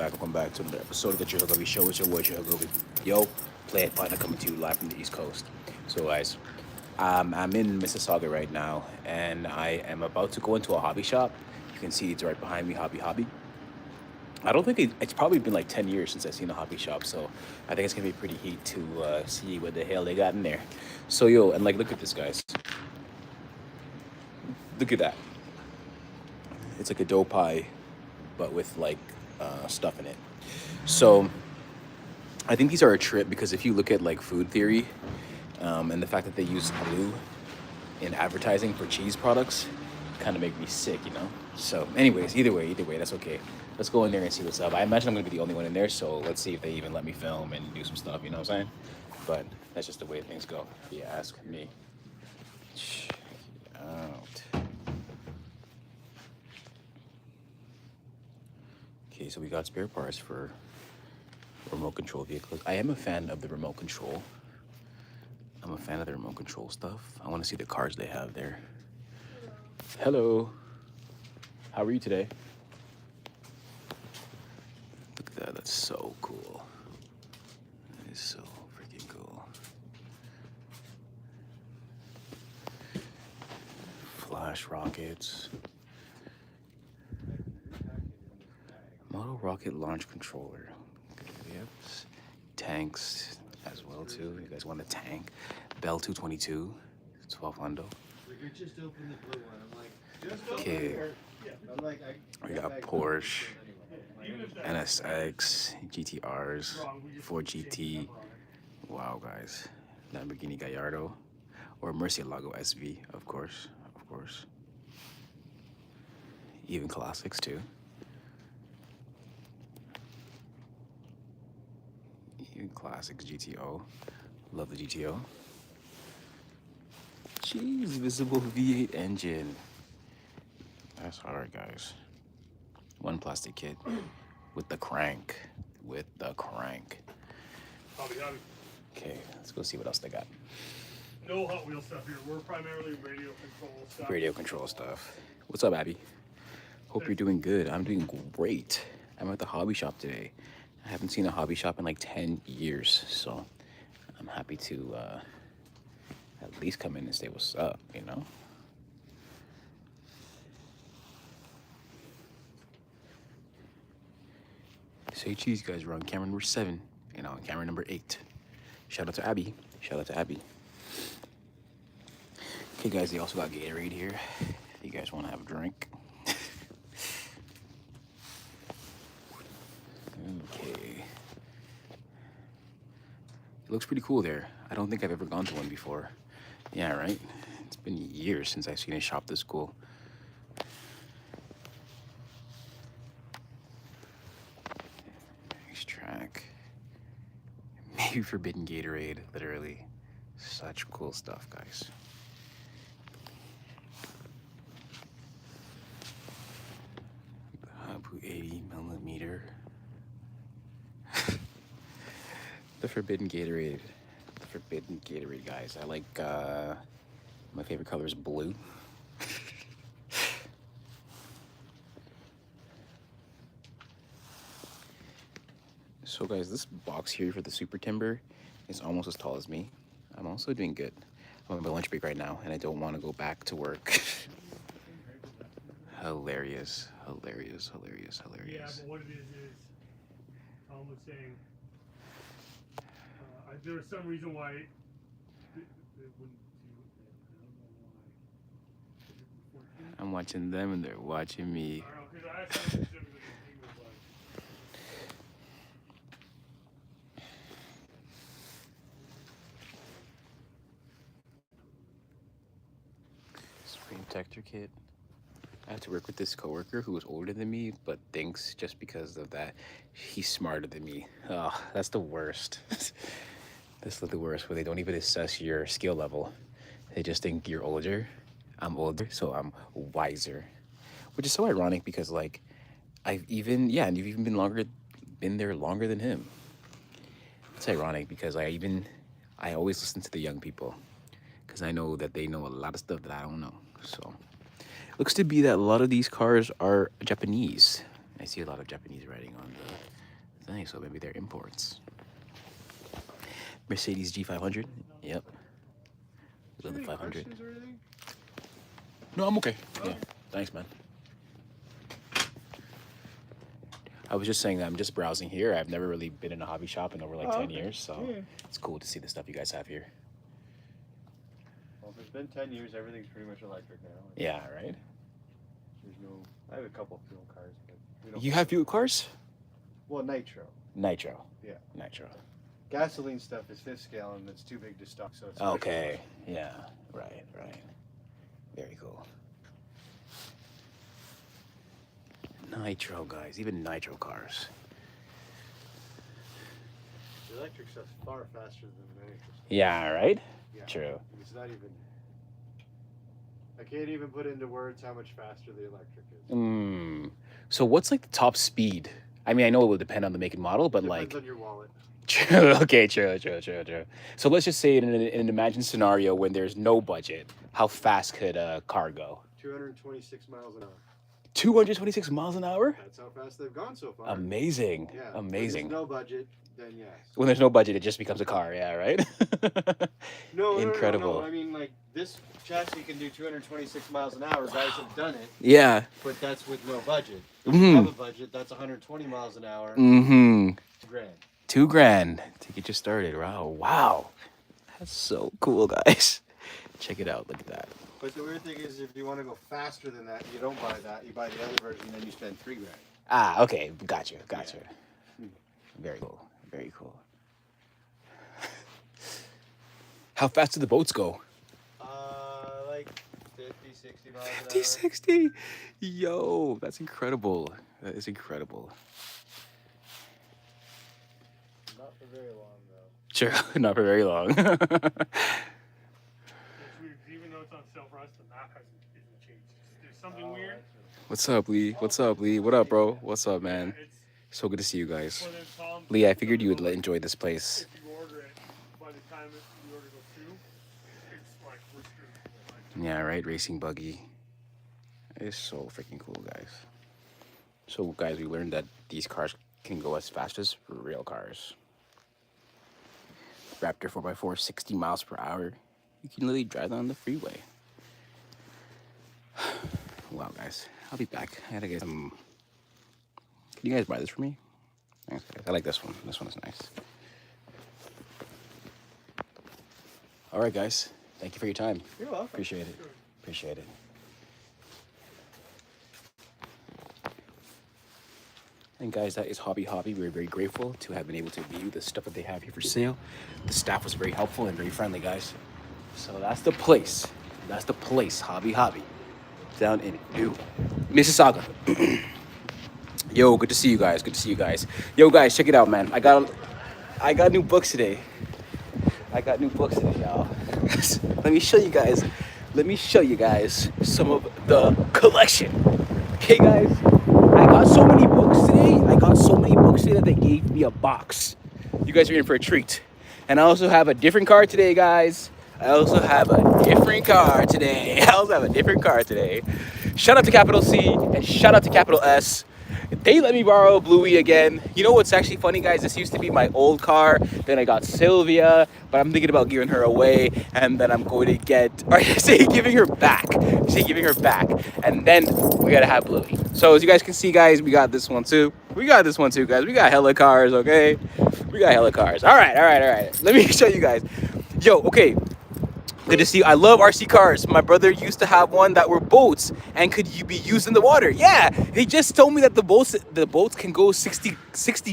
welcome back to another episode of the Chicago Show. It's your boy Chicago. Yo, play it partner coming to you live from the East Coast. So guys, I'm in Mississauga right now, and I am about to go into a hobby shop. You can see it's right behind me, Hobby. I don't think it's probably been like 10 years since I've seen a hobby shop, so I think it's gonna be pretty heat to see what the hell they got in there. So yo, and like, look at this, guys. Look at that. It's like a dough pie, but with like stuff in it. So I think these are a trip because if you look at like food theory, and the fact that they use glue in advertising for cheese products, kind of make me sick, you know. So, anyways, either way, that's okay. Let's go in there and see what's up. I imagine I'm gonna be the only one in there, so let's see if they even let me film and do some stuff. You know what I'm saying? But that's just the way things go. If you ask me. Check it out. Okay, so we got spare parts for remote control vehicles. I am a fan of the remote control. I'm a fan of the remote control stuff. I want to see the cars they have there. Hello. How are you today? Look at that. That's so cool. That is so freaking cool. Flash rockets. Model rocket launch controller. Yep. Tanks as well too. You guys want a tank? Bell 222. 1200. You just open the blue one. I'm like, just open Okay. it. I'm like, We got Porsche, NSX, GTRs, Ford GT. Wow, guys. Lamborghini Gallardo, or Murcielago SV, of course. Even classics too. Even classics GTO. Love the GTO. Jeez, visible V8 engine. That's hard, guys. One plastic kit with the crank. Hobby. Okay, let's go see what else they got. No Hot Wheel stuff here. We're primarily radio control stuff. Radio control stuff. What's up, Abby? Hope you're doing good. I'm doing great. I'm at the hobby shop today. I haven't seen a hobby shop in like 10 years, so I'm happy to at least come in and say what's up, you know? Say cheese, guys. We're on camera number 7 and on camera number 8. Shout out to Abby. Okay, guys, they also got Gatorade here. If you guys want to have a drink. Okay. It looks pretty cool there. I don't think I've ever gone to one before. Yeah, right? It's been years since I've seen a shop this cool. Nice track. Maybe forbidden Gatorade, literally. Such cool stuff, guys. Habu 80 millimeter. The forbidden Gatorade. Guys. I like, my favorite color is blue. So guys, this box here for the Super Timber is almost as tall as me. I'm also doing good. I'm on my lunch break right now, and I don't want to go back to work. Hilarious. Yeah, but what it is Tom was saying, there was some reason why it wouldn't do it. I don't know why. I'm watching them, and they're watching me. I don't know, because I asked him specifically, he was like, Screen protector kit. I have to work with this coworker who is older than me, but thinks just because of that, he's smarter than me. Oh, that's the worst. That's the worst, where they don't even assess your skill level. They just think you're older. I'm older, so I'm wiser. Which is so ironic because, like, and you've even been there longer than him. It's ironic because I always listen to the young people because I know that they know a lot of stuff that I don't know. So looks to be that a lot of these cars are Japanese, I see a lot of Japanese writing on the thing, so maybe they're imports. Mercedes G500. Yep. Do you have any 500. questions or anything? No, I'm okay. Oh. Yeah. Thanks, man. I was just saying that I'm just browsing here. I've never really been in a hobby shop in over like 10 okay. years, so Yeah. it's cool to see the stuff you guys have here. Well, if it's been 10 years, everything's pretty much electric now. Yeah, right? There's no. I have a couple fuel cars, but we don't. You have fuel cars? Well, nitro. Nitro. Yeah. Nitro. Gasoline stuff is fifth scale and it's too big to stock, so it's Okay. Yeah. Right. Very cool. Nitro, guys. Even nitro cars. The electric stuff's far faster than the nitro stuff. Yeah, right? Yeah. True. It's not even. I can't even put into words how much faster the electric is. So what's like the top speed? I mean, I know it will depend on the make and model, but Depends like... on your wallet. True. Okay, true. So let's just say in an imagined scenario when there's no budget, how fast could a car go? 226 miles an hour. 226 miles an hour? That's how fast they've gone so far. Amazing. Yeah. Amazing. When there's no budget, then yes. When there's no budget, it just becomes a car. Yeah, right? No, Incredible. No. I mean, like, this chassis can do 226 miles an hour. Guys have done it, Yeah. but that's with no budget. If you have a budget, that's 120 miles an hour. Mm-hmm. Grand. $2,000 to get you started. Wow. That's so cool, guys. Check it out. Look at that. But the weird thing is, if you want to go faster than that, you don't buy that. You buy the other version, then you spend $3,000. Ah, okay. Gotcha. Very cool. How fast do the boats go? Like 50, 60 miles an hour. 50, 60. Yo, that's incredible. That is incredible. Not for very long, though. Sure, not for very long. It's weird, 'cause even though it's on self-rust, the map isn't changed. There's something weird. What's up, Lee? What up, bro? What's up, man? It's So good to see you guys. when it's Tom, Lee, I figured you would enjoy this place. if you order it, by the time you order goes through, it's like we're screwed. Yeah, right? Racing buggy. It's so freaking cool, guys. So, guys, we learned that these cars can go as fast as real cars. Raptor 4x4, 60 miles per hour. You can literally drive on the freeway. Wow, guys. I'll be back. I gotta get some... Can you guys buy this for me? Thanks, guys. I like this one. This one is nice. All right, guys. Thank you for your time. You're welcome. Appreciate it. And guys, that is Hobby. We're very grateful to have been able to view the stuff that they have here for sale. The staff was very helpful and very friendly, guys. So that's the place. Hobby. Down in New Mississauga. Yo, good to see you guys. Yo, guys, check it out, man. I got new books today. Y'all. Let me show you guys some of the collection. Okay, guys. I got so many books today that they gave me a box. You guys are in for a treat. And I also have a different car today, guys. Shout out to Capital C and shout out to Capital S. They let me borrow Bluey again. You know what's actually funny, guys? This used to be my old car. Then I got Sylvia, but I'm thinking about giving her away. And then I'm going to giving her back. And then we gotta have Bluey. So as you guys can see, guys, we got this one too. Guys. We got hella cars, okay? All right. Let me show you guys. Yo, okay. Good to see you. I love RC cars. My brother used to have one that were boats and could be used in the water. Yeah, they just told me that the boats can go 60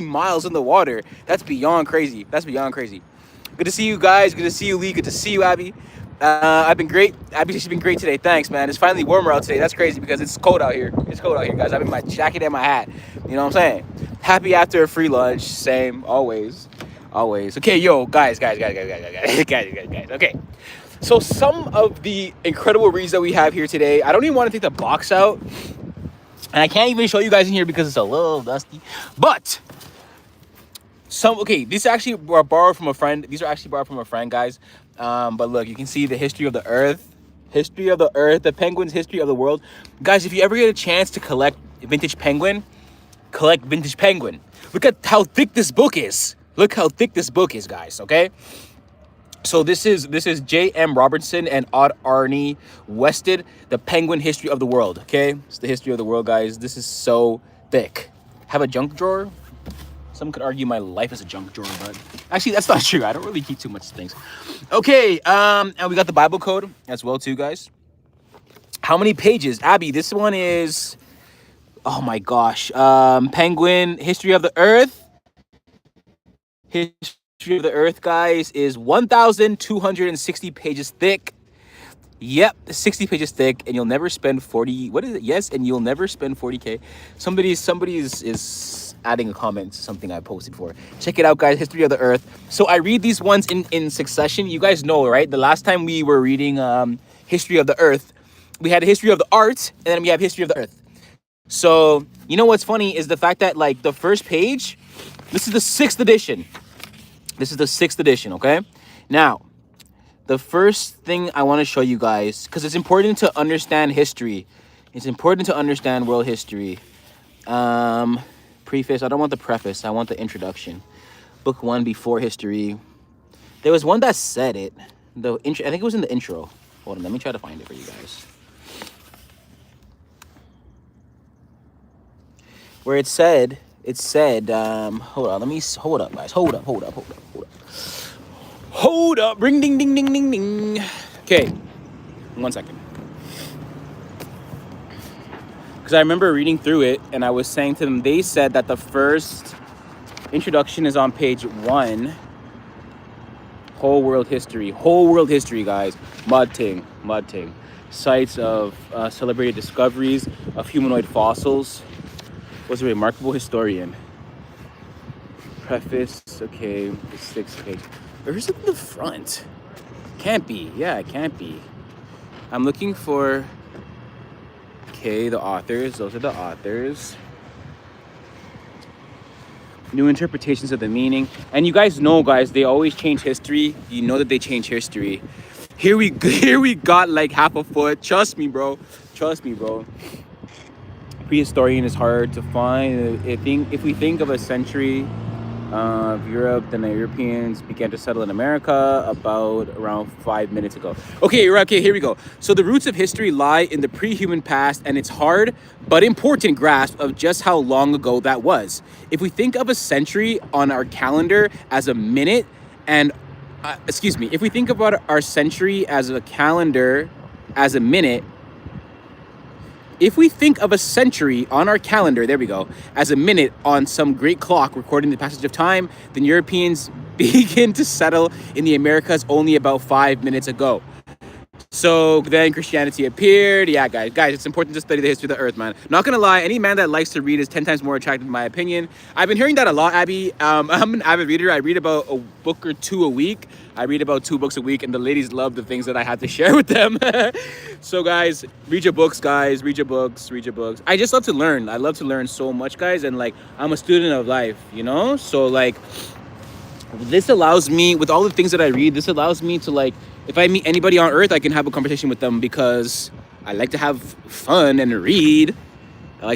miles in the water. That's beyond crazy. Good to see you guys. Good to see you, Lee. Good to see you, Abby. I've been great. Abby's been great today. Thanks, man. It's finally warmer out today. That's crazy because it's cold out here. Guys. I'm in my jacket and my hat. You know what I'm saying? Happy after a free lunch. Same. Always. Okay, yo, guys. Okay. So some of the incredible reads that we have here today, I don't even want to take the box out. And I can't even show you guys in here because it's a little dusty. But these actually are borrowed from a friend. These are actually borrowed from a friend, guys. But look, you can see the history of the earth, the penguin's history of the world. Guys, if you ever get a chance to collect vintage penguin, collect vintage penguin. Look at how thick this book is. Look how thick this book is, guys, okay? So this is J.M. Robertson and Odd Arnie Wested, The Penguin History of the World, okay? It's the history of the world, guys. This is so thick. Have a junk drawer? Some could argue my life is a junk drawer, but actually that's not true. I don't really keep too much things. Okay, and we got the Bible code as well too, guys. How many pages? Abby, this one is, oh my gosh. Penguin History of the Earth. History of the Earth, guys, is 1,260 pages thick. Yep, 60 pages thick, and you'll never spend 40. What is it? Yes, and you'll never spend 40K. Somebody is adding a comment to something I posted for. Check it out, guys. History of the Earth. So I read these ones in succession. You guys know, right? The last time we were reading History of the Earth, we had a History of the Art, and then we have History of the Earth. So you know what's funny is the fact that like the first page, this is the 6th edition. This is the 6th edition, okay? Now, the first thing I want to show you guys, because it's important to understand history. It's important to understand world history. Preface, I don't want the preface. I want the introduction. Book 1, Before History. There was one that said it. The intro, I think it was in the intro. Hold on, let me try to find it for you guys. Where it said, hold on, hold up, guys. Hold up, ring, ding, ding, ding, ding, ding. Okay, 1 second. Because I remember reading through it, and I was saying to them, they said that the first introduction is on page 1. Whole world history, guys. Mud ting. Sites of celebrated discoveries of humanoid fossils. Was a remarkable historian. Preface, okay, the 6th page. Where's it in the front? Can't be. Yeah, it can't be. I'm looking for, okay, the authors. Those are the authors. New interpretations of the meaning. And you guys know, guys, they always change history. You know that they change history. Here we got like half a foot. Trust me, bro. Prehistorian is hard to find. I think if we think of a century of Europe, then the Europeans began to settle in America about around 5 minutes ago. Okay, here we go. So the roots of history lie in the pre-human past, and it's hard but important grasp of just how long ago that was. If we think of a century on our calendar as a minute, and if we think about our century as a calendar as a minute, if we think of a century on our calendar, there we go, as a minute on some great clock recording the passage of time, then Europeans begin to settle in the Americas only about 5 minutes ago. So then Christianity appeared. Yeah, guys, it's important to study the history of the earth, man. Not gonna lie, any man that likes to read is 10 times more attractive in my opinion. I've been hearing that a lot, Abby. I'm an avid reader. I read about a book or 2 a week. I read about 2 books a week, and the ladies love the things that I have to share with them. So guys, read your books, guys. Read your books. I just love to learn. I love to learn so much, guys, and like I'm a student of life, you know? So like this allows me, with all the things that I read, this allows me to like, if I meet anybody on earth, I can have a conversation with them because I like to have fun and read. Okay,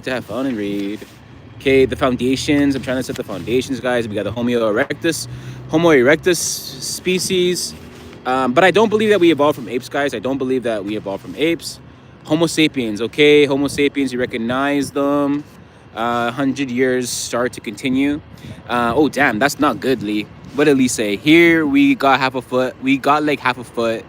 the foundations. I'm trying to set the foundations, guys. We got the Homo erectus species. But I don't believe that we evolved from apes, guys. I don't believe that we evolved from apes. Homo sapiens, okay? Homo sapiens, you recognize them. 100 years start to continue. Oh, damn, that's not good, Lee. What did Lee say? Here we got half a foot. We got like half a foot.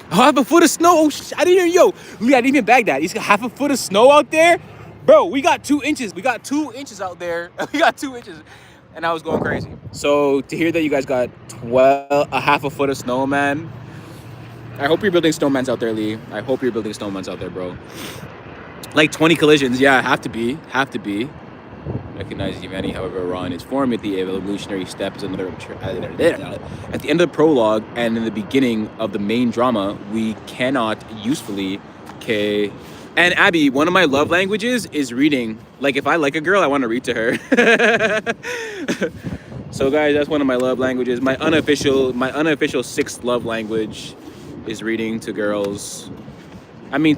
Oh, half a foot of snow. Oh, I didn't hear. Yo, Lee, I didn't even bag that. He's got half a foot of snow out there. Bro, we got 2 inches. We got 2 inches out there. We got 2 inches. And I was going crazy. So to hear that you guys got a half a foot of snow, man. I hope you're building snowmans out there, Lee. I hope you're building snowmans out there, bro. Like 20 collisions. Yeah, have to be. Recognize humanity, however, raw in its form, at the evolutionary step is another. At the end of the prologue and in the beginning of the main drama, we cannot usefully. Okay. And Abby, one of my love languages is reading. Like if I like a girl, I want to read to her. So guys, that's one of my love languages. My unofficial 6th love language is reading to girls. I mean,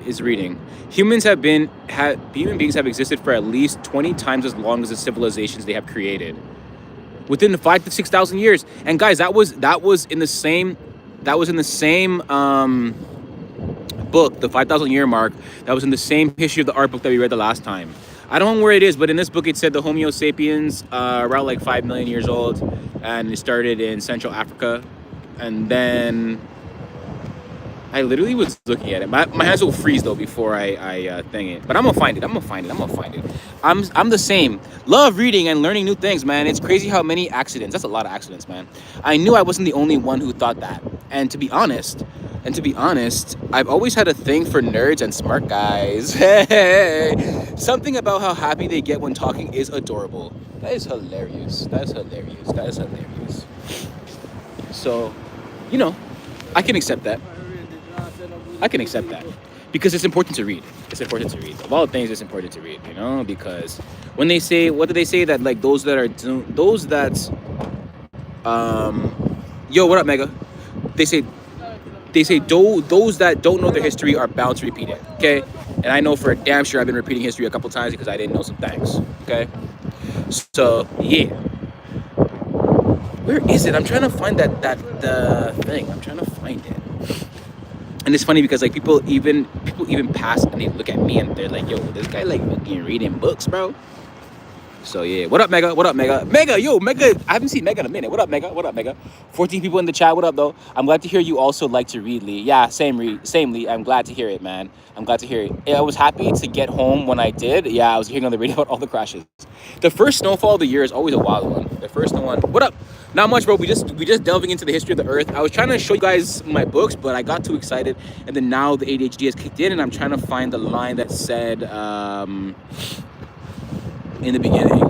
is reading. Human beings have existed for at least 20 times as long as the civilizations they have created. Within the 5 to 6,000 years. And guys, that was in the same book, the 5,000 year mark. That was in the same history of the art book that we read the last time. I don't know where it is, but in this book it said the Homo sapiens around like 5 million years old, and it started in Central Africa, and then I literally was looking at it. My hands will freeze though before I thing it. But I'm gonna find it. I'm the same. Love reading and learning new things, man. It's crazy how many accidents. That's a lot of accidents, man. I knew I wasn't the only one who thought that. And to be honest, I've always had a thing for nerds and smart guys. Hey, something about how happy they get when talking is adorable. That is hilarious. So, I can accept that. Because it's important to read. Of all things, it's important to read, because when they say, what do they say? That like yo, what up, Mega? They say those that don't know their history are bound to repeat it, okay? And I know for a damn sure I've been repeating history a couple times because I didn't know some things, okay? So, yeah. Where is it? I'm trying to find the thing. I'm trying to find it. And it's funny because like people even pass and they look at me and they're like, yo, this guy like fucking reading books, bro. So yeah, what up, Mega? Mega, I haven't seen Mega in a minute. What up, Mega? 14 people in the chat. What up, though? I'm glad to hear you also like to read, Lee. Yeah, same, Lee. I'm glad to hear it, man. I'm glad to hear it. I was happy to get home when I did. Yeah, I was hearing on the radio about all the crashes. The first snowfall of the year is always a wild one. The first one. What up? Not much, bro. We just delving into the history of the Earth. I was trying to show you guys my books, but I got too excited, and then now the ADHD has kicked in, and I'm trying to find the line that said in the beginning.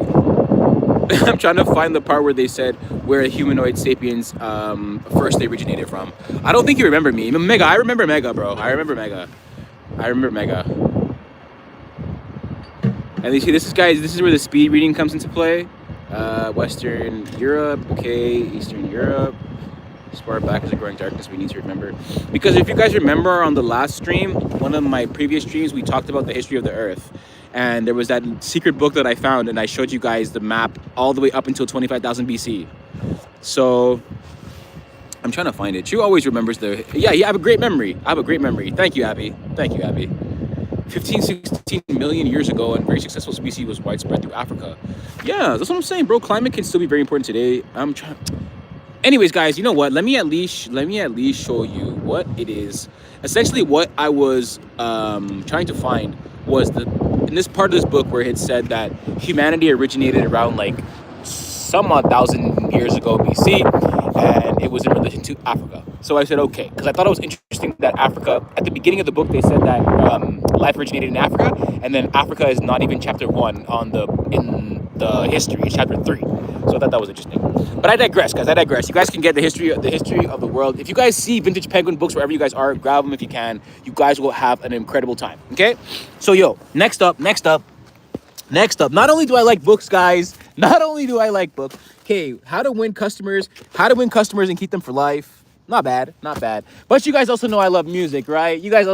I'm trying to find the part where they said where humanoid sapiens first they originated from. I don't think you remember me. Mega, I remember Mega, bro. I remember Mega. And you see, this is where the speed reading comes into play. Western Europe, okay, Eastern Europe. As far back as the growing darkness, we need to remember. Because if you guys remember on the last stream, one of my previous streams, we talked about the history of the Earth. And there was that secret book that I found, and I showed you guys the map all the way up until 25,000 BC. So I'm trying to find it. She always remembers yeah, you have a great memory. Thank you, Abby. 15, 16 million years ago, and very successful species was widespread through Africa. Yeah, that's what I'm saying, bro. Climate can still be very important today. Anyways, guys, you know what? Let me at least show you what it is. Essentially, what I was trying to find was in this part of this book where it said that humanity originated around like some odd thousand years ago BC, and it was in relation to Africa. So I said, okay, because I thought it was interesting that Africa, at the beginning of the book, they said that life originated in Africa, and then Africa is not even chapter 1 in the history, it's chapter 3. So I thought that was interesting. But I digress, guys. You guys can get the history of the world. If you guys see vintage Penguin books wherever you guys are, grab them if you can. You guys will have an incredible time. Okay? So yo, next up. Not only do I like books, guys. Okay, how to win customers and keep them for life. Not bad. But you guys also know I love music, right? Guys,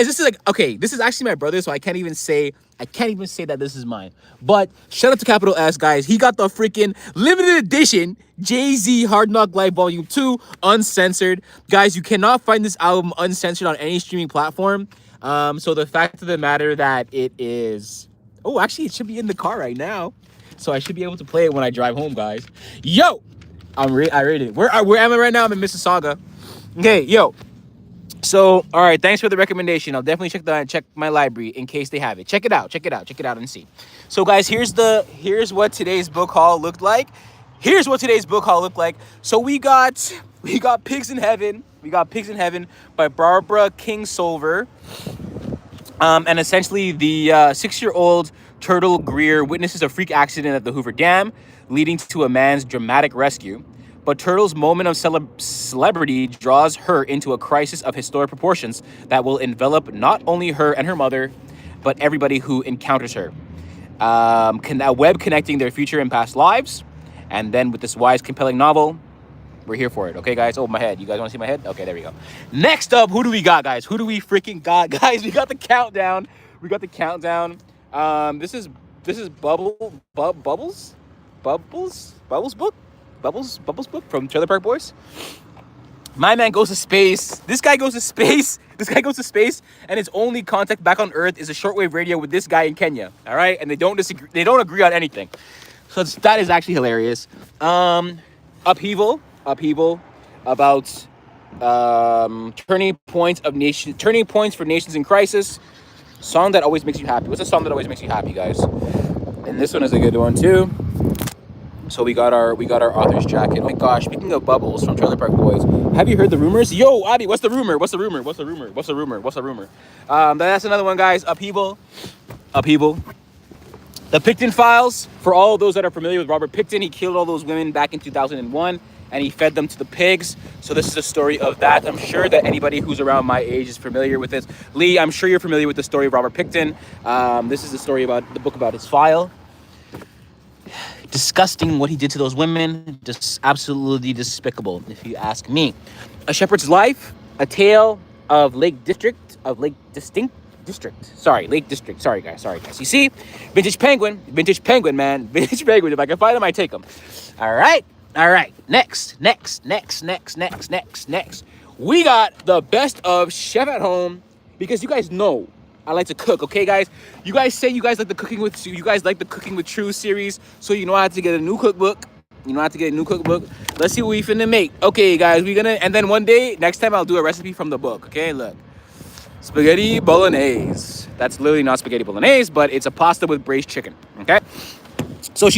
this is actually my brother, so I can't even say that this is mine. But shout out to Capital S, guys. He got the freaking limited edition Jay-Z Hard Knock Life Volume 2 uncensored. Guys, you cannot find this album uncensored on any streaming platform. So the fact of the matter that it is... Oh, actually, it should be in the car right now. So I should be able to play it when I drive home, guys. Yo! I read it. Where am I right now? I'm in Mississauga. Okay, yo. So, all right, thanks for the recommendation. I'll definitely check my library in case they have it. Check it out and see. So, guys, here's what today's book haul looked like. So we got Pigs in Heaven. By Barbara Kingsolver. And essentially, the 6-year-old Turtle Greer witnesses a freak accident at the Hoover Dam, leading to a man's dramatic rescue. But Turtle's moment of celebrity draws her into a crisis of historic proportions that will envelop not only her and her mother, but everybody who encounters her. A web connecting their future and past lives. And then with this wise, compelling novel, We're here for it. Okay, guys? Oh, my head. You guys want to see my head? Okay, there we go. Next up, who do we got, guys? Who do we freaking got, guys? We got the countdown. We got the countdown. This is Bubbles book from Trailer Park Boys. My man goes to space. This guy goes to space. This guy goes to space, and his only contact back on Earth is a shortwave radio with this guy in Kenya. All right, and they don't disagree. They don't agree on anything. So that is actually hilarious. Upheaval about turning points for nations in crisis. Song that always makes you happy. What's a song that always makes you happy, guys? And this one is a good one too. So we got our author's jacket. Oh my gosh, speaking of Bubbles from Trailer Park Boys, have you heard the rumors? Yo, Abby, what's the rumor? That's another one, guys. Upheaval. The Picton Files. For all those that are familiar with Robert Picton, he killed all those women back in 2001, and he fed them to the pigs. So this is a story of that. I'm sure that anybody who's around my age is familiar with this. Lee, I'm sure you're familiar with the story of Robert Picton. This is the story about the book about his file. Disgusting what he did to those women. Just absolutely despicable, if you ask me. A Shepherd's Life, a tale of Lake District. Sorry, guys. You see, Vintage Penguin, man. Vintage Penguin. If I can find them, I take them. All right. Next. We got the best of Chef at Home, because you guys know I like to cook, okay, guys? You guys say you guys like the Cooking with True series, so you know how to get a new cookbook. Let's see what we finna make. Okay, guys, and then one day, next time, I'll do a recipe from the book, okay? Look. Spaghetti bolognese. That's literally not spaghetti bolognese, but it's a pasta with braised chicken, okay? So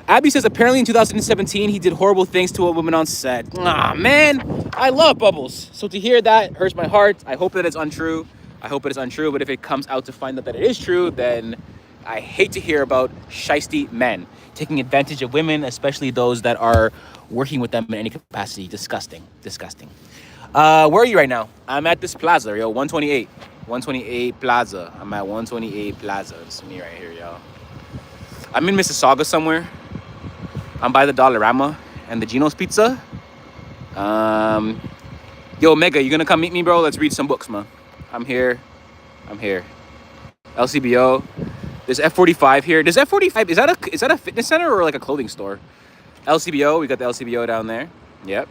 Abby says, apparently in 2017, he did horrible things to a woman on set. Ah, man, I love Bubbles. So to hear that hurts my heart. I hope that it's untrue. But if it comes out to find out that it is true, then I hate to hear about shiesty men taking advantage of women, especially those that are working with them in any capacity. Disgusting. Where are you right now? I'm at this plaza, yo, 128 Plaza. I'm at 128 Plaza. It's me right here, yo. I'm in Mississauga somewhere. I'm by the Dollarama and the Gino's Pizza. Yo, Mega, you gonna come meet me, bro? Let's read some books, man. I'm here. LCBO. There's F45 here. Does F45, is that a fitness center or like a clothing store? LCBO, we got the LCBO down there. Yep.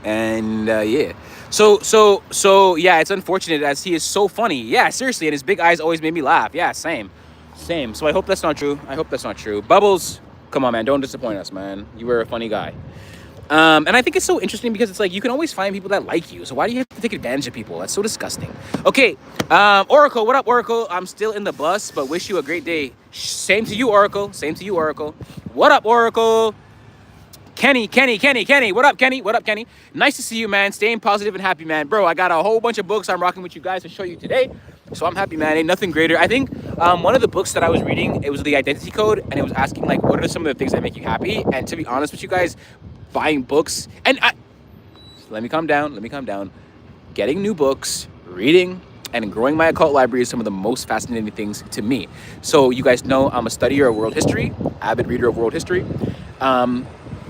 And yeah. So yeah, it's unfortunate as he is so funny. Yeah, seriously, and his big eyes always made me laugh. Yeah, same. So I hope that's not true. Bubbles, come on, man, don't disappoint us, man. You were a funny guy. And I think it's so interesting because it's like you can always find people that like you. So why do you have to take advantage of people? That's so disgusting. Okay, Oracle, what up, Oracle? I'm still in the bus, but wish you a great day. Same to you, Oracle. What up, Oracle? Kenny. What up, Kenny? Nice to see you, man. Staying positive and happy, man. Bro, I got a whole bunch of books I'm rocking with you guys to show you today. So I'm happy, man. Ain't nothing greater. I think one of the books that I was reading, it was the Identity Code, and it was asking, like, what are some of the things that make you happy? And to be honest with you guys, buying books, and let me calm down. Getting new books, reading, and growing my occult library is some of the most fascinating things to me. So you guys know I'm a studier of world history, avid reader of world history.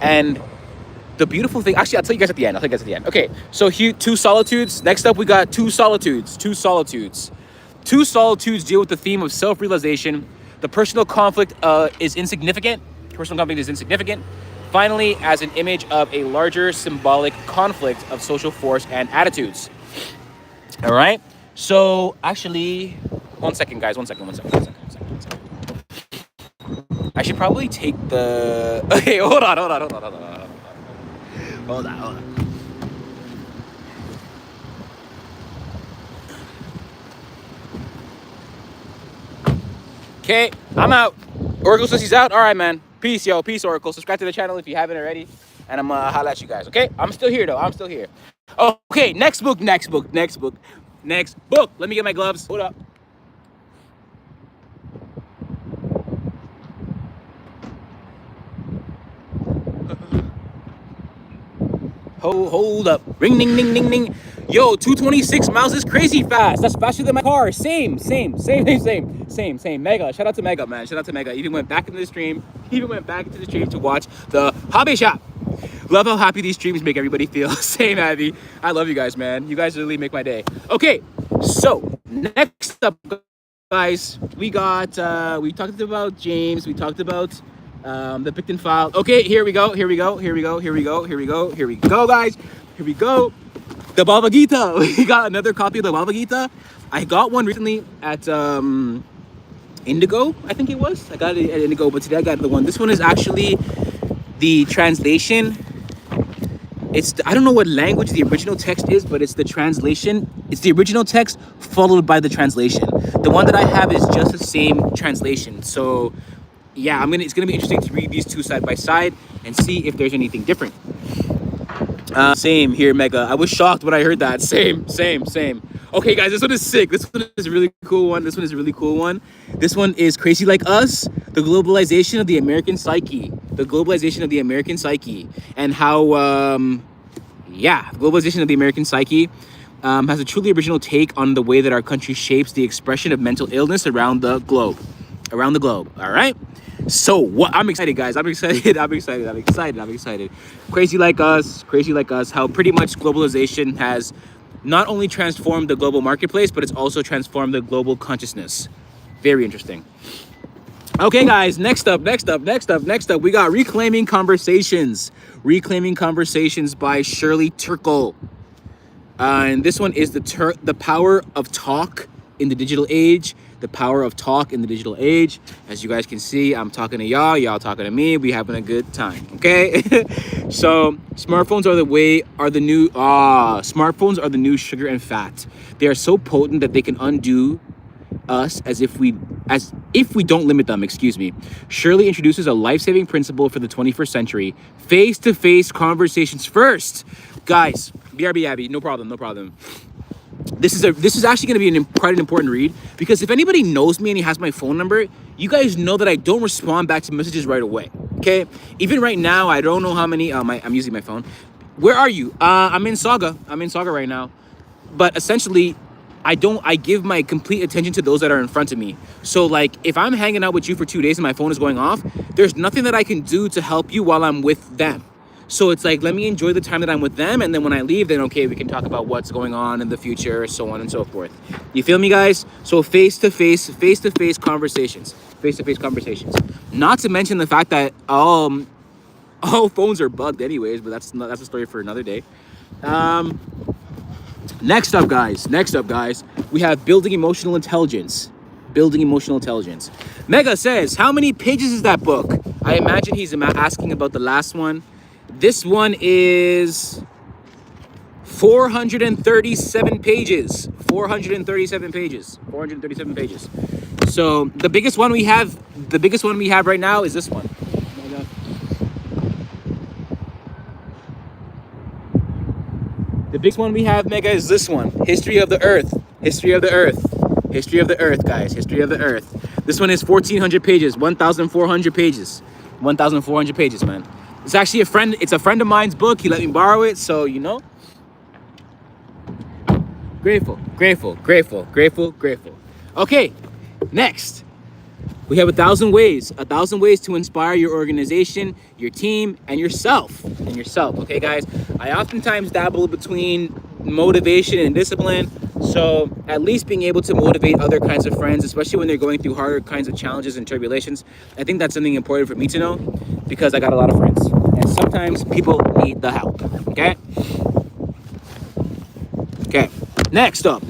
And the beautiful thing, actually, I'll tell you guys at the end. Okay, so here, Two Solitudes. Next up, we got Two Solitudes. Two Solitudes deal with the theme of self-realization. The personal conflict is insignificant. Finally, as an image of a larger symbolic conflict of social force and attitudes. All right. So actually, one second, guys. I should probably take the... Okay, hold on. Okay, I'm out. Oracle says he's out. All right, man. Peace, yo. Peace, Oracle. Subscribe to the channel if you haven't already. And I'm gonna holla at you guys, okay? I'm still here, though. Okay, next book. Let me get my gloves. Hold up. Hold up. Ring, ding, ding, ding, ding. Yo, 226 miles is crazy fast. That's faster than my car. Same. Mega. Shout out to Mega, man. Even went back into the stream to watch the hobby shop. Love how happy these streams make everybody feel. Same, Abby. I love you guys, man. You guys really make my day. Okay, so next up, guys, we got we talked about James. We talked about the Picton file. Okay, here we go. Here we go. Here we go. Here we go. Here we go. Here we go, guys. Here we go. The Bhagavad Gita. We got another copy of the Bhagavad Gita. I got one recently at Indigo, I think it was. I got it at Indigo, but today I got the one. This one is actually the translation. I don't know what language the original text is, but it's the translation. It's the original text followed by the translation. The one that I have is just the same translation. So yeah, it's gonna be interesting to read these two side by side and see if there's anything different. Same here, Mega. I was shocked when I heard that. Same. Okay, guys, this one is sick. This one is a really cool one. This one is Crazy Like Us, the globalization of the American psyche. The globalization of the American psyche. And how, the globalization of the American psyche has a truly original take on the way that our country shapes the expression of mental illness around the globe. All right? So what? I'm excited, guys. I'm excited. Crazy like us. How pretty much globalization has not only transformed the global marketplace, but it's also transformed the global consciousness. Very interesting. Okay, guys. Next up. We got Reclaiming Conversations. Reclaiming Conversations by Shirley Turkle. And this one is the power of talk in the digital age. The power of talk in the digital age. As you guys can see, I'm talking to y'all talking to me. We having a good time, okay? So smartphones are the new sugar and fat. They are so potent that they can undo us as if we don't limit them. Shirley introduces a life-saving principle for the 21st century: face-to-face conversations first. Guys, BRB Abby, no problem. This is actually going to be quite an important read, because if anybody knows me and he has my phone number, you guys know that I don't respond back to messages right away. Okay, even right now, I don't know how many. I'm using my phone. Where are you? I'm in Saga right now. But essentially, I give my complete attention to those that are in front of me. So like, if I'm hanging out with you for 2 days and my phone is going off, there's nothing that I can do to help you while I'm with them. So it's like, let me enjoy the time that I'm with them, and then when I leave, then okay, we can talk about what's going on in the future, so on and so forth. You feel me, guys? So face-to-face conversations. Not to mention the fact that all phones are bugged anyways, but that's a story for another day. Next up, guys, we have Building Emotional Intelligence. Mega says, how many pages is that book? I imagine he's asking about the last one. This one is 437 pages. 437 pages. So the biggest one we have right now is this one. The biggest one we have, Mega, is this one. History of the Earth, guys. History of the Earth. This one is 1,400 pages. 1,400 pages. 1,400 pages, man. It's actually it's a friend of mine's book. He let me borrow it, so you know. Grateful. Okay, next. We have 1,000 ways. 1,000 ways to inspire your organization, your team, and yourself. Okay, guys? I oftentimes dabble between motivation and discipline. So at least being able to motivate other kinds of friends, especially when they're going through harder kinds of challenges and tribulations, I think that's something important for me to know, because I got a lot of friends. And sometimes people need the help. Okay? Okay. Next up.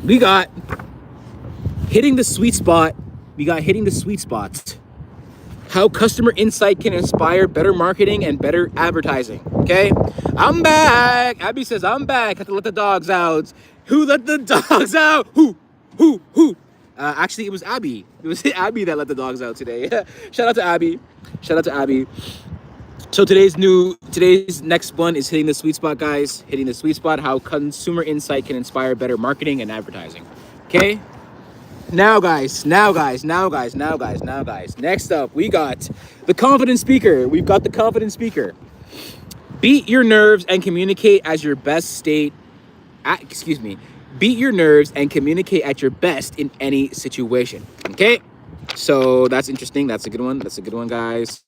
We got hitting the sweet spot. How customer insight can inspire better marketing and better advertising. Okay? I'm back. Abby says, I'm back. Have to let the dogs out. Who let the dogs out? Who? Actually, it was Abby. It was Abby that let the dogs out today. Shout out to Abby. So today's next one is hitting the sweet spot, guys. Hitting the sweet spot, how consumer insight can inspire better marketing and advertising. Okay? Now guys. Next up, we got the confident speaker. Beat your nerves and communicate at your best Beat your nerves and communicate at your best in any situation. Okay? So that's interesting. That's a good one. That's a good one, guys.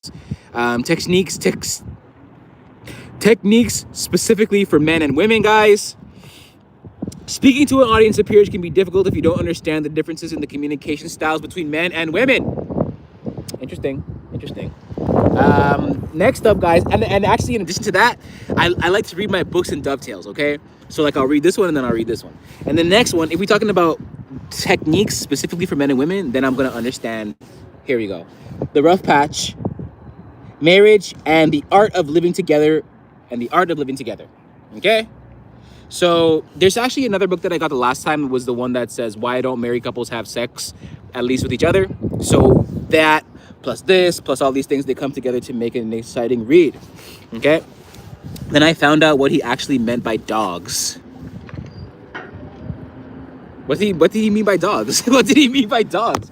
Techniques specifically for men and women, guys. Speaking to an audience of peers can be difficult if you don't understand the differences in the communication styles between men and women. Interesting. Next up, guys, and actually, in addition to that, I like to read my books in dovetails, okay? So, like, I'll read this one, and then I'll read this one. And the next one, if we're talking about techniques specifically for men and women, then I'm going to understand, here we go, the rough patch, marriage, and the art of living together, okay? So there's actually another book that I got the last time. It was the one that says why don't married couples have sex, at least with each other. So that plus this plus all these things, they come together to make an exciting read. Okay. Then I found out what he actually meant by dogs. What did he mean by dogs? What did he mean by dogs?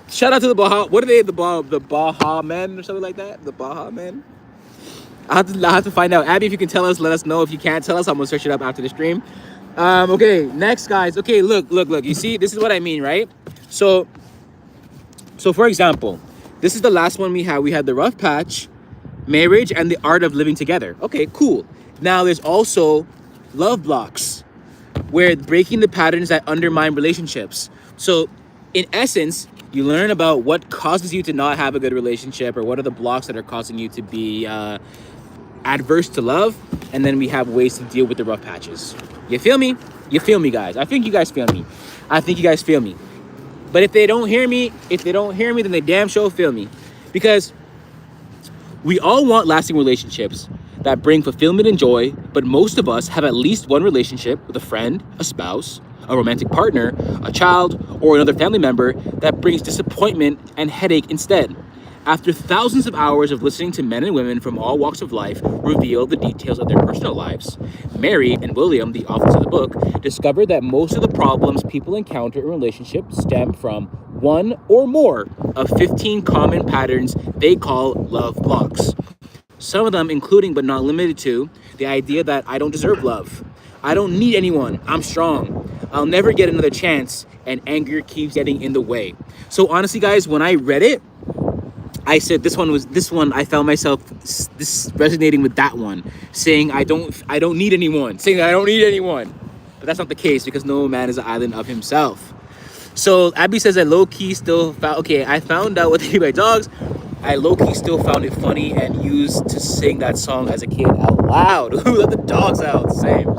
Shout out to the Baha. What are they? The Baha men or something like that? The Baha men. I'll have to find out. Abby, if you can tell us, let us know. If you can't tell us, I'm gonna search it up after the stream. Okay, next, guys. Okay, look. You see, this is what I mean, right? So for example, this is the last one we had. We had the rough patch, marriage, and the art of living together. Okay, cool. Now there's also love blocks, where breaking the patterns that undermine relationships. So in essence, you learn about what causes you to not have a good relationship, or what are the blocks that are causing you to be adverse to love, and then we have ways to deal with the rough patches. You feel me? You feel me, guys? I think you guys feel me. But if they don't hear me, then they damn sure feel me. Because we all want lasting relationships that bring fulfillment and joy, but most of us have at least one relationship with a friend, a spouse, a romantic partner, a child, or another family member that brings disappointment and headache instead. After thousands of hours of listening to men and women from all walks of life reveal the details of their personal lives, Mary and William, the authors of the book, discovered that most of the problems people encounter in relationships stem from one or more of 15 common patterns they call love blocks. Some of them including but not limited to the idea that I don't deserve love, I don't need anyone, I'm strong, I'll never get another chance, and anger keeps getting in the way. So honestly, guys, when I read it, I said this one I found myself this resonating with that one, saying I don't need anyone, but that's not the case, because no man is an island of himself. So Abby says that low-key still found, okay, I found out what they mean by dogs. I low-key still found it funny and used to sing that song as a kid out loud. Ooh, let the dogs out. Same.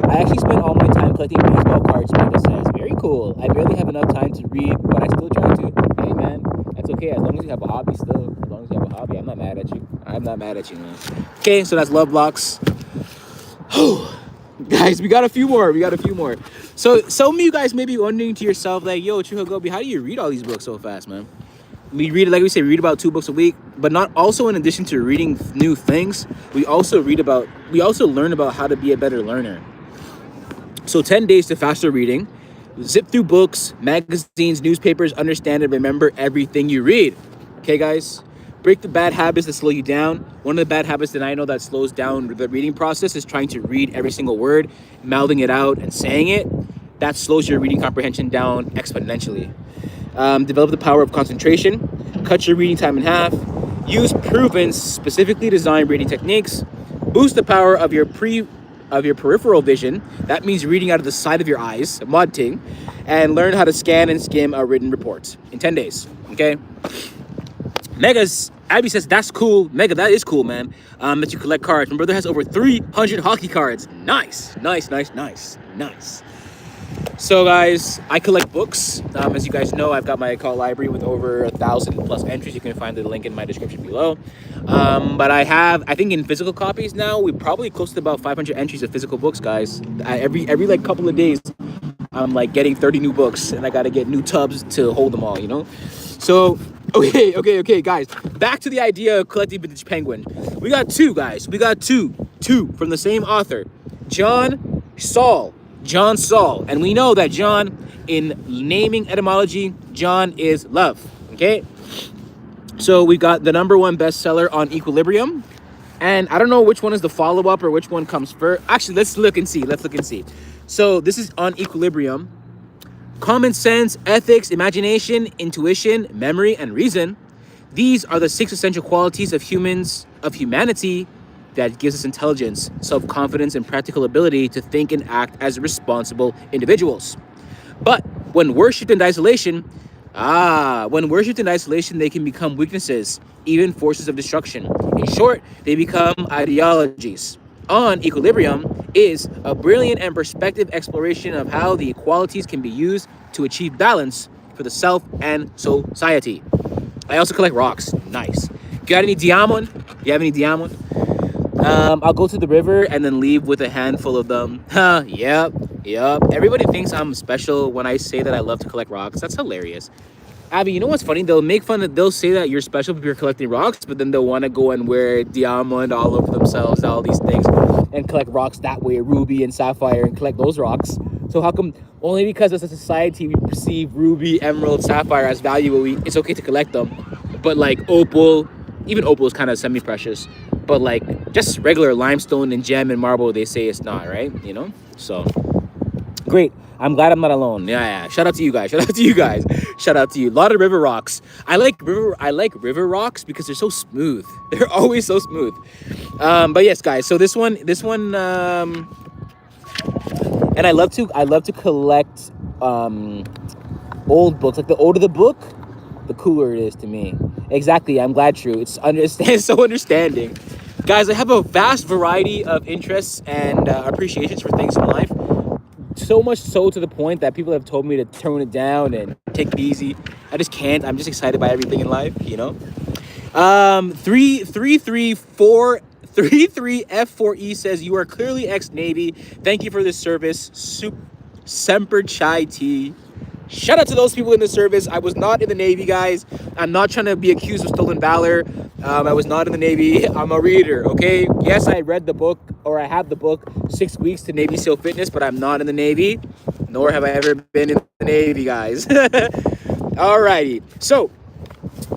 I actually spent all my time collecting baseball cards, Mega says. Very cool. I barely have enough time to read, but I still try to. Hey, man, that's okay. As long as you have a hobby still. As long as you have a hobby, I'm not mad at you. Man. Okay, so that's love blocks. Guys, we got a few more. So some of you guys may be wondering to yourself, like, yo, Chuho Gobi, how do you read all these books so fast, man? We read, like we say, read about 2 books a week, but not also in addition to reading new things, we also learn about how to be a better learner. So 10 days to faster reading. Zip through books, magazines, newspapers, understand and remember everything you read. Okay, guys? Break the bad habits that slow you down. One of the bad habits that I know that slows down the reading process is trying to read every single word, mouthing it out and saying it. That slows your reading comprehension down exponentially. Develop the power of concentration. Cut your reading time in half. Use proven, specifically designed reading techniques. Boost the power of your peripheral vision. That means reading out of the side of your eyes, mod ting, and learn how to scan and skim a written report in 10 days. Okay. Abby says that's cool. Mega, that is cool, man. That you collect cards. My brother has over 300 hockey cards. Nice. So guys, I collect books. As you guys know, I've got my account library with over 1,000+ entries. You can find the link in my description below. But I think in physical copies now, we probably close to about 500 entries of physical books, guys. Every like couple of days, I'm like getting 30 new books, and I gotta get new tubs to hold them all, you know? So, okay, guys. Back to the idea of collecting vintage penguin. We got 2, guys. Two from the same author, John Saul. And we know that John, in naming etymology, John is love, okay? So we got the #1 bestseller on Equilibrium. And I don't know which one is the follow-up or which one comes first. Actually, let's look and see. So this is on Equilibrium. Common sense, ethics, imagination, intuition, memory, and reason. These are the 6 essential qualities of humanity that gives us intelligence, self-confidence, and practical ability to think and act as responsible individuals. But when worshipped in isolation, they can become weaknesses, even forces of destruction. In short, they become ideologies. On Equilibrium is a brilliant and perspective exploration of how the equalities can be used to achieve balance for the self and society. I also collect rocks. Nice. Got any diamond? Do you have any diamond? I'll go to the river and then leave with a handful of them. Huh, yep. Everybody thinks I'm special when I say that I love to collect rocks. That's hilarious. Abby, you know what's funny? They'll say that you're special if you're collecting rocks, but then they'll want to go and wear diamond all over themselves, all these things, and collect rocks that way, ruby and sapphire, and collect those rocks. So how come only because as a society we perceive ruby, emerald, sapphire as valuable, it's okay to collect them, but like opal, even opal is kind of semi-precious, but like just regular limestone and gem and marble, they say it's not, right? You know? So great. I'm glad I'm not alone. Yeah. Shout out to you guys. Shout out to you. A lot of river rocks. I like river rocks because they're so smooth. They're always so smooth. But yes, guys. So this one, and I love to collect old books. Like the older the book, the cooler it is to me. Exactly. I'm glad, True. It's so understanding. Guys, I have a vast variety of interests and appreciations for things in life. So much so to the point that people have told me to tone it down and take it easy. I just can't. I'm just excited by everything in life, you know. 33F4E says you are clearly ex-Navy. Thank you for this service. Semper Chi T. Shout out to those people in the service. I was not in the Navy, guys. I'm not trying to be accused of stolen valor. I was not in the Navy. I'm a reader, okay? Yes, I read the book, or I have the book, 6 Weeks to Navy SEAL Fitness, but I'm not in the Navy, nor have I ever been in the Navy, guys. Alrighty. So,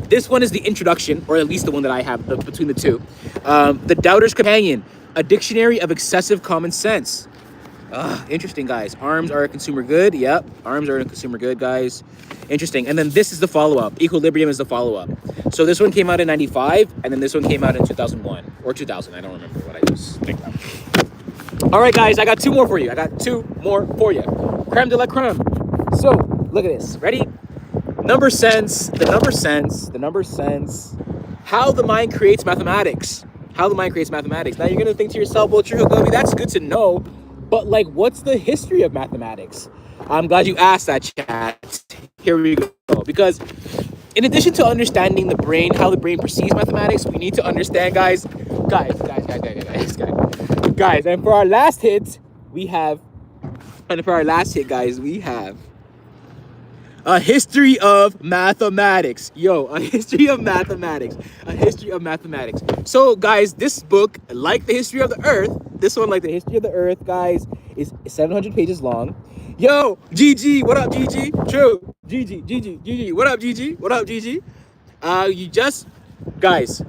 this one is the introduction, or at least the one that I have between the two. The Doubter's Companion, a dictionary of excessive common sense. Interesting, guys. Arms are a consumer good. Yep, arms are a consumer good, guys. Interesting. And then this is the follow-up. Equilibrium is the follow-up. So this one came out in 95, and then this one came out in 2001. Or 2000, I don't remember what I just think of. All right, guys, I got 2 more for you. Creme de la creme. So, look at this. Ready? The number sense. How the mind creates mathematics. Now, you're going to think to yourself, well, True Gobi, that's good to know. But, like, what's the history of mathematics? I'm glad you asked that, chat. Here we go. Because in addition to understanding the brain, how the brain perceives mathematics, we need to understand, guys. And for our last hit, we have a history of mathematics. A history of mathematics. So, guys, this book, like the history of the earth, guys, is 700 pages long. Yo, GG, what up, GG? True, GG, what up, GG? Guys,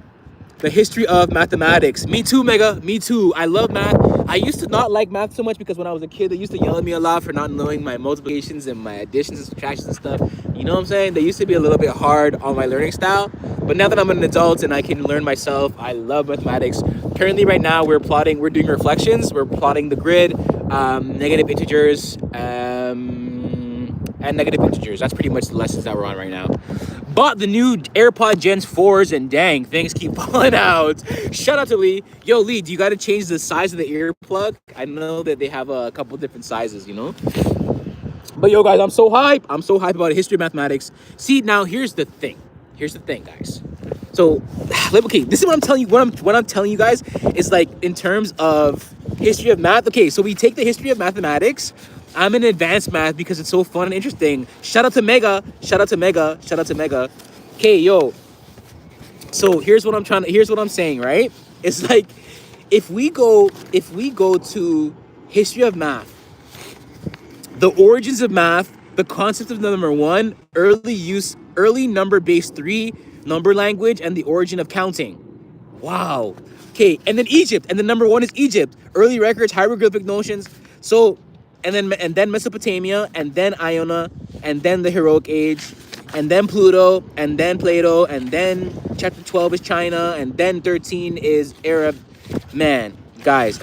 the history of mathematics. Me too, Mega, me too. I love math. I used to not like math so much because when I was a kid, they used to yell at me a lot for not knowing my multiplications and my additions and subtractions and stuff. You know what I'm saying? They used to be a little bit hard on my learning style. But now that I'm an adult and I can learn myself, I love mathematics. Currently, right now, we're doing reflections. We're plotting the grid, negative integers, and negative integers. That's pretty much the lessons that we're on right now. Bought the new AirPod Gens 4s, and dang, things keep falling out. Shout out to Lee. Yo, Lee, do you got to change the size of the earplug? I know that they have a couple different sizes, you know? But yo, guys, I'm so hyped about the history of mathematics. See, now here's the thing, guys. So, okay, this is what I'm telling you. What I'm telling you guys is, like, in terms of history of math. Okay, so we take the history of mathematics. I'm in advanced math because it's so fun and interesting. Shout out to Mega. Okay, yo. So here's what I'm saying, right? It's like if we go to history of math, the origins of math, the concept of number 1, early number-based 3, number language, and the origin of counting. Wow. Okay, and then Egypt, and the number 1 is Egypt. Early records, hieroglyphic notions. So and then Mesopotamia, and then Iona, and then the Heroic Age, and then Pluto, and then Plato, and then chapter 12 is China, and then 13 is Arab. Man, guys.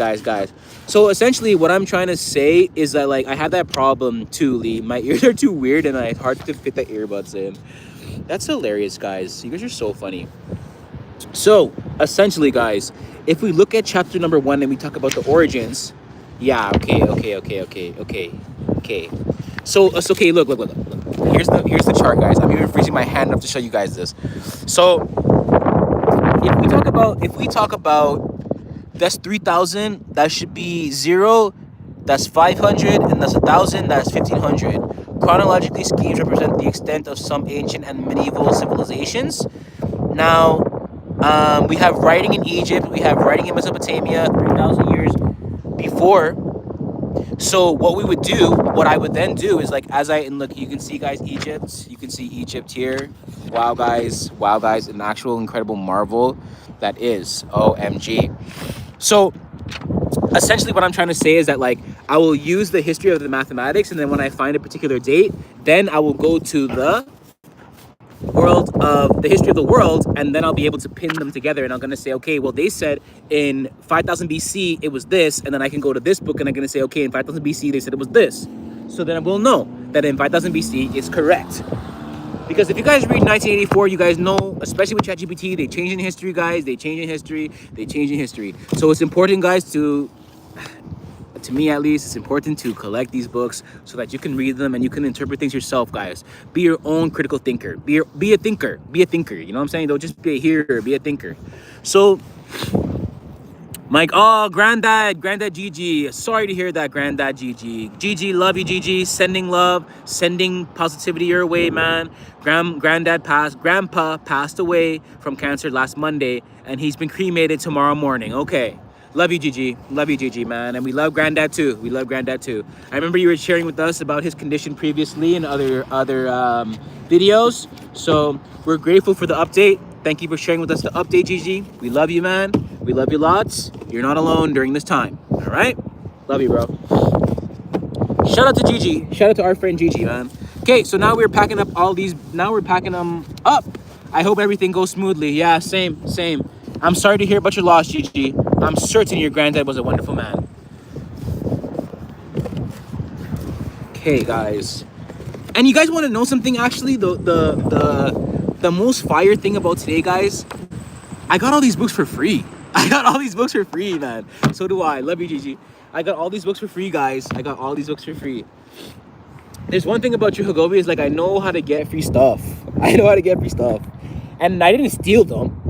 So essentially what I'm trying to say is that like I have that problem too, Lee. My ears are too weird and it's hard to fit the earbuds in. That's hilarious, guys. You guys are so funny. So essentially, guys, if we look at chapter number 1 and we talk about the origins, yeah, okay. So it's okay. Look. Here's the chart, guys. I'm even freezing my hand up to show you guys this. So if we talk about that's 3,000, that should be 0. That's 500, and that's 1,000. That's 1,500. Chronologically, schemes represent the extent of some ancient and medieval civilizations. Now, we have writing in Egypt. We have writing in Mesopotamia 3,000 years before. So what I would then do is like, look, you can see, guys, Egypt. You can see Egypt here. Wow, guys, an actual incredible marvel that is. OMG. So essentially what I'm trying to say is that like I will use the history of the mathematics, and then when I find a particular date, then I will go to the history of the world, and then I'll be able to pin them together, and I'm going to say, okay, well, they said in 5000 BC it was this, and then I can go to this book and I'm going to say, okay, in 5000 BC they said it was this. So then I will know that in 5000 BC is correct. Because if you guys read 1984, you guys know, especially with ChatGPT, they change in history, guys. They change in history. So it's important, guys, to me at least, it's important to collect these books so that you can read them and you can interpret things yourself, guys. Be your own critical thinker. Be a thinker. You know what I'm saying? Don't just be a hearer. Be a thinker. So, Mike, Granddad Gigi. Sorry to hear that, Granddad Gigi. Gigi, love you, Gigi. Sending love, sending positivity your way, man. Grandpa passed away from cancer last Monday, and he's been cremated tomorrow morning. Okay. Love you, Gigi, man. And we love Granddad too. I remember you were sharing with us about his condition previously in other videos. So we're grateful for the update. Thank you for sharing with us the update, Gigi. We love you, man. We love you lots. You're not alone during this time. All right? Love you, bro. Shout out to Gigi. Shout out to our friend Gigi, man. Okay, so now we're packing up all these. Now we're packing them up. I hope everything goes smoothly. Yeah, same. I'm sorry to hear about your loss, Gigi. I'm certain your granddad was a wonderful man. Okay, guys. And you guys want to know something, actually? The most fire thing about today, guys, I got all these books for free. Man. So do I. Love you, Gigi. I got all these books for free, guys. There's one thing about you, Hagobi, is like I know how to get free stuff. And I didn't steal them.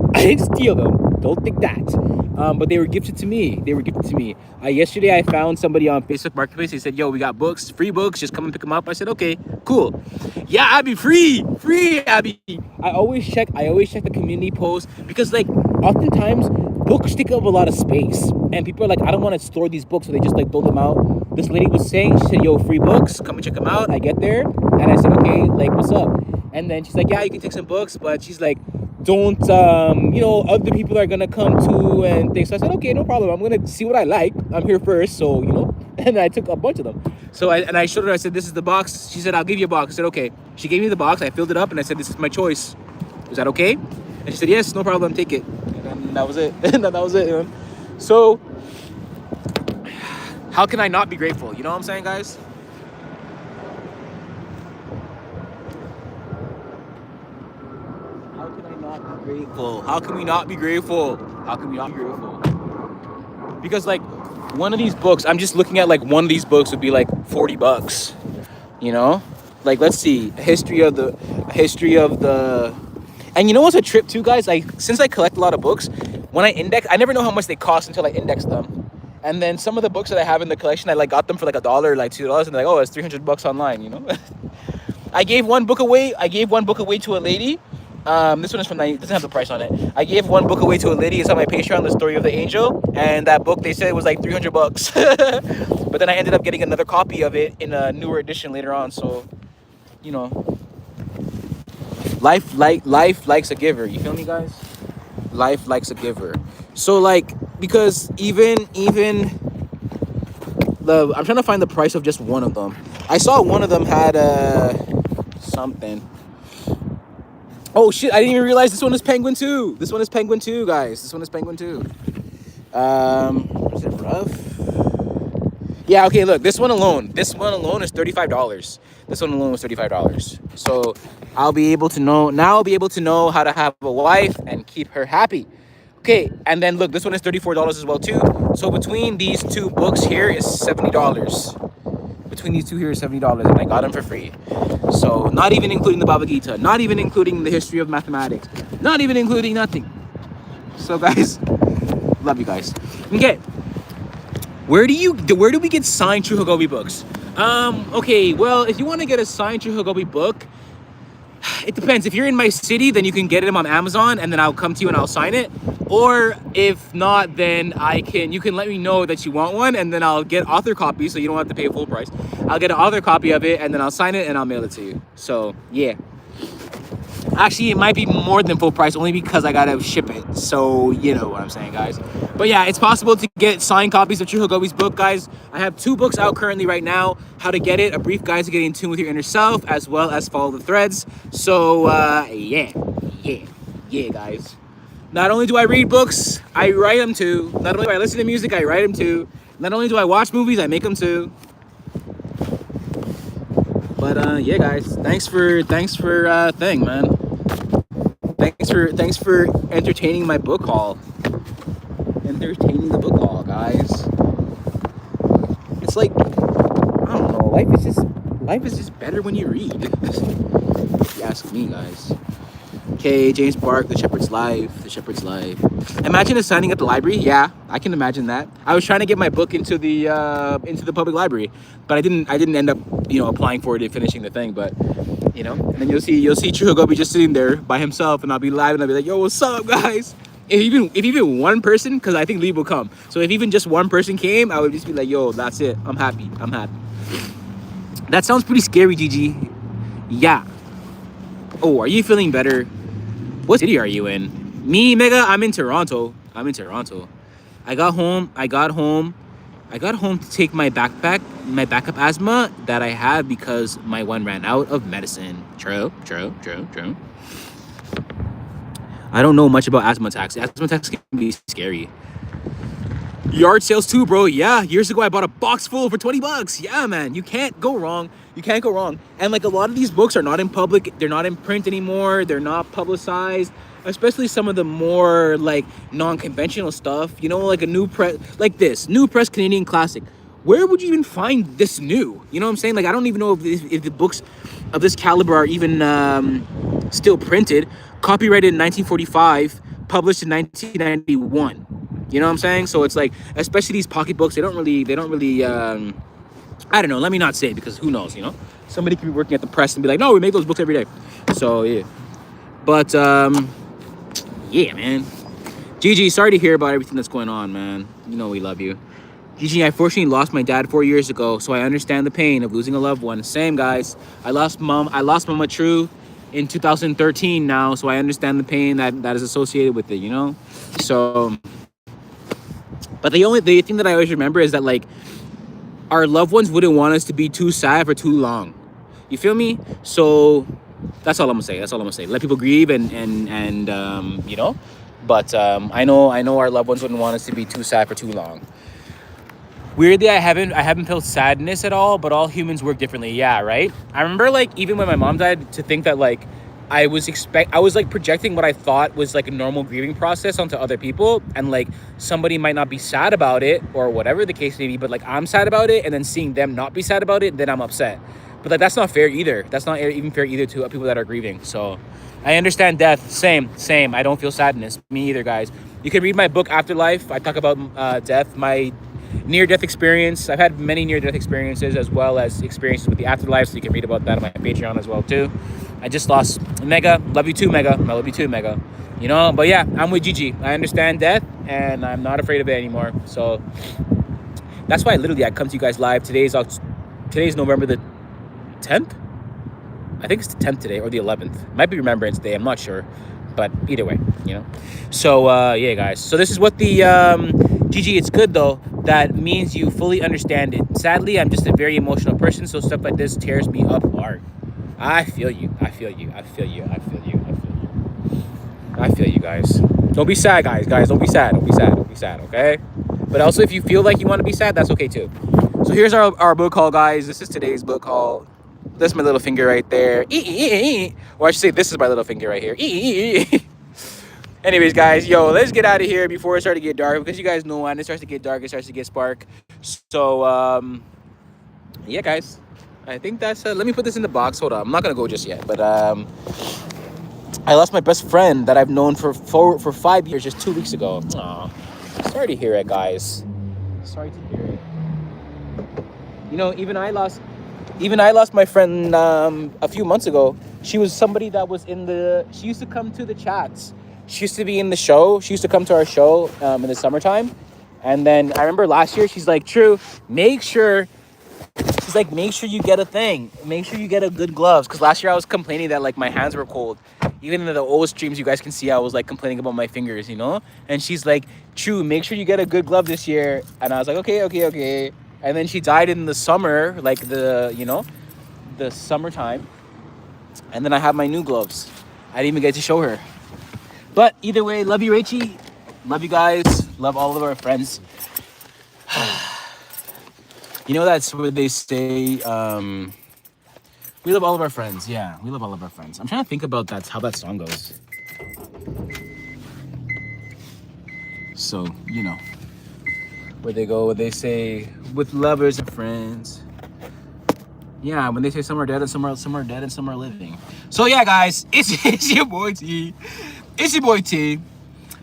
Don't think that. But they were gifted to me. Yesterday I found somebody on Facebook Marketplace. They said, yo, we got books, free books. Just come and pick them up. I said, okay, cool. Yeah, Abby, free, Abby. I always check the community posts because like oftentimes books take up a lot of space. And people are like, I don't want to store these books. So they just like throw them out. This lady was saying, she said, yo, free books. Come and check them out. I get there. And I said, okay, like, what's up? And then she's like, yeah, you can take some books. But she's like, don't, other people are going to come too and things. So I said, okay, no problem. I'm going to see what I like. I'm here first. So, and I took a bunch of them. So I showed her, I said, this is the box. She said, I'll give you a box. I said, okay. She gave me the box. I filled it up and I said, this is my choice. Is that okay? And she said, yes, no problem. Take it. And that was it. So how can I not be grateful? You know what I'm saying, guys? How can I not be grateful? How can we not be grateful? Because like one of these books, I'm just looking at like one of these books would be like $40, Like, let's see, a history of the, and you know what's a trip too, guys? Like, since I collect a lot of books, when I index, I never know how much they cost until I index them. And then some of the books that I have in the collection, I like got them for like $1, like $2, and they're like, oh, it's $300 online, I gave one book away to a lady. This one is from doesn't have the price on it. I gave one book away to a lady. It's on my Patreon, The Story of the Angel, and that book they said it was like $300. But then I ended up getting another copy of it in a newer edition later on. So, life likes a giver. You feel me, guys? Life likes a giver. So like, because even I'm trying to find the price of just one of them. I saw one of them had something. Oh shit! I didn't even realize this one is Penguin too. This one is Penguin too, guys. This one is Penguin too. Is it rough? Yeah. Okay. Look, this one alone. This one alone is $35. This one alone was $35. So I'll be able to know now. I'll be able to know how to have a wife and keep her happy. Okay, and then look, this one is $34 as well too. So between these two books here is $70. Between these two here is $70, and I got them for free. So not even including the Bhagavad Gita, not even including the history of mathematics, not even including nothing. So guys, love you guys. Okay, where do we get signed True Hagobi books? Okay, well, if you want to get a signed True Hagobi book, it depends. If you're in my city, then you can get them on Amazon, and then I'll come to you and I'll sign it. Or if not, then you can let me know that you want one, and then I'll get author copies, so you don't have to pay full price. I'll get an author copy of it, and then I'll sign it and I'll mail it to you. So yeah. Actually, it might be more than full price only because I gotta ship it. So you know what I'm saying, guys. But yeah, it's possible to get signed copies of True Hagobi's book, guys. I have 2 books out currently right now. How to Get It, A Brief Guide to Getting in Tune with Your Inner Self, as well as Follow the Threads. So yeah, guys. Not only do I read books, I write them too. Not only do I listen to music, I write them too. Not only do I watch movies, I make them too. But yeah, guys, thanks for thing, man. Thanks for entertaining my book haul. Entertaining the book haul, guys. It's like, I don't know, life is just better when you read. If you ask me, guys. Okay, James Bark, The Shepherd's Life. Imagine us signing at the library. Yeah, I can imagine that. I was trying to get my book into the public library, but I didn't end up, applying for it and finishing the thing. But and then you'll see True Hagobi just sitting there by himself, and I'll be live and I'll be like, yo, what's up, guys? If even one person, because I think Lee will come. So if even just one person came, I would just be like, yo, that's it. I'm happy. That sounds pretty scary, Gigi. Yeah. Oh, are you feeling better? What city are you in? Me, Mega, I'm in Toronto. I got home to take my backup asthma that I have because my one ran out of medicine. True. I don't know much about asthma attacks. Asthma attacks can be scary. Yard sales too, bro. Yeah, years ago I bought a box full for $20. Yeah, man, you can't go wrong. And like a lot of these books are not in public. They're not in print anymore. They're not publicized. Especially some of the more like non-conventional stuff. Like a new press, like this new press Canadian classic. Where would you even find this new? You know what I'm saying? Like I don't even know if the books of this caliber are even still printed. Copyrighted in 1945, published in 1991. You know what I'm saying? So it's like, especially these pocketbooks, they don't really I don't know, let me not say it because who knows, Somebody could be working at the press and be like, no, we make those books every day. So yeah. But yeah, man. Gigi, sorry to hear about everything that's going on, man. We love you. Gigi, I fortunately lost my dad 4 years ago, so I understand the pain of losing a loved one. Same, guys. I lost Mama True in 2013 now, so I understand the pain that is associated with it, So, but the thing that I always remember is that like our loved ones wouldn't want us to be too sad for too long. You feel me? So that's all I'm gonna say. Let people grieve and But I know our loved ones wouldn't want us to be too sad for too long. Weirdly, I haven't felt sadness at all, but all humans work differently. Yeah, right? I remember like even when my mom died, to think that like I was like projecting what I thought was like a normal grieving process onto other people, and like somebody might not be sad about it or whatever the case may be, but like I'm sad about it, and then seeing them not be sad about it, then I'm upset. But like that's not fair either. That's not even fair either to people that are grieving. So I understand death. Same. I don't feel sadness. Me either, guys. You can read my book Afterlife. I talk about death, my near-death experience. I've had many near-death experiences as well as experiences with the afterlife, so you can read about that on my Patreon as well too. I just lost Mega. Love you too, Mega. I love you too, Mega. But yeah, I'm with Gigi. I understand death, and I'm not afraid of it anymore. So that's why I come to you guys live. Today's November the 10th. I think it's the 10th today, or the 11th. Might be Remembrance Day. I'm not sure, but either way, So yeah, guys. So this is what the Gigi. It's good though that means you fully understand it. Sadly, I'm just a very emotional person, so stuff like this tears me up hard. I feel you. I feel you. I feel you. I feel you. I feel you. I feel you guys. Don't be sad, guys. Guys, don't be sad. Don't be sad. Don't be sad, okay? But also, if you feel like you want to be sad, that's okay too. So here's our book haul, guys. This is today's book haul. That's my little finger right there. Or I should say, this is my little finger right here. Anyways, guys, yo, let's get out of here before it starts to get dark, because you guys know when it starts to get dark, it starts to get spark. So, yeah, guys, I think that's, let me put this in the box. Hold on, I'm not going to go just yet, but, I lost my best friend that I've known for 5 years just 2 weeks ago. Aw, sorry to hear it, guys. Sorry to hear it. You know, even I lost my friend a few months ago. She was somebody that was she used to come to the chats. She used to be in the show. She used to come to our show in the summertime. And then I remember last year, she's like, True, make sure you get a thing. Make sure you get a good gloves. Because last year I was complaining that like my hands were cold. Even in the old streams, you guys can see I was like complaining about my fingers, you know? And she's like, True, make sure you get a good glove this year. And I was like, okay. And then she died in the summer, like the summertime. And then I have my new gloves. I didn't even get to show her. But either way, love you, Rachie. Love you guys. Love all of our friends. You know, that's what they say. We love all of our friends. Yeah, we love all of our friends. I'm trying to think about how that song goes. So, you know, where they say, with lovers and friends. Yeah, when they say some are dead and some are dead and some are living. So yeah, guys, it's your boy T. It's your boy T.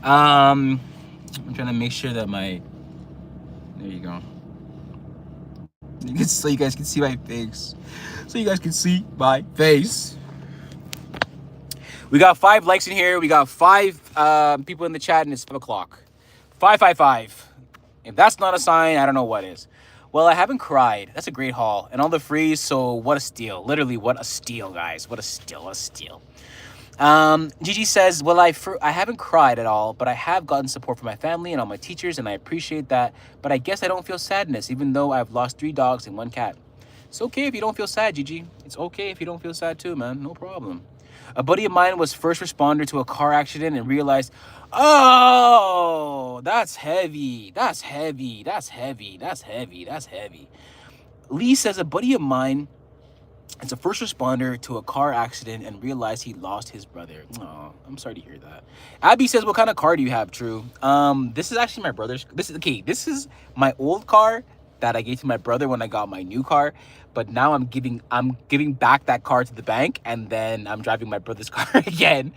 I'm trying to make sure that there you go. So you guys can see my face. We got 5 likes in here. We got 5 people in the chat, and it's 5 o'clock. 555. If that's not a sign, I don't know what is. Well, I haven't cried. That's a great haul. And all the frees, so what a steal. Literally, what a steal, guys. What a steal. Gigi says, well, I haven't cried at all, but I have gotten support from my family and all my teachers, and I appreciate that. But I guess I don't feel sadness, even though I've lost 3 dogs and 1 cat. It's okay if you don't feel sad, Gigi. It's okay if you don't feel sad too, man. No problem. A buddy of mine was first responder to a car accident and realized, oh, that's heavy. Lee says a buddy of mine is a first responder to a car accident and realized he lost his brother. Oh, I'm sorry to hear that. Abby says, what kind of car do you have, True? This is actually my brother's. This is my old car that I gave to my brother when I got my new car. But now I'm giving back that car to the bank, and then I'm driving my brother's car again.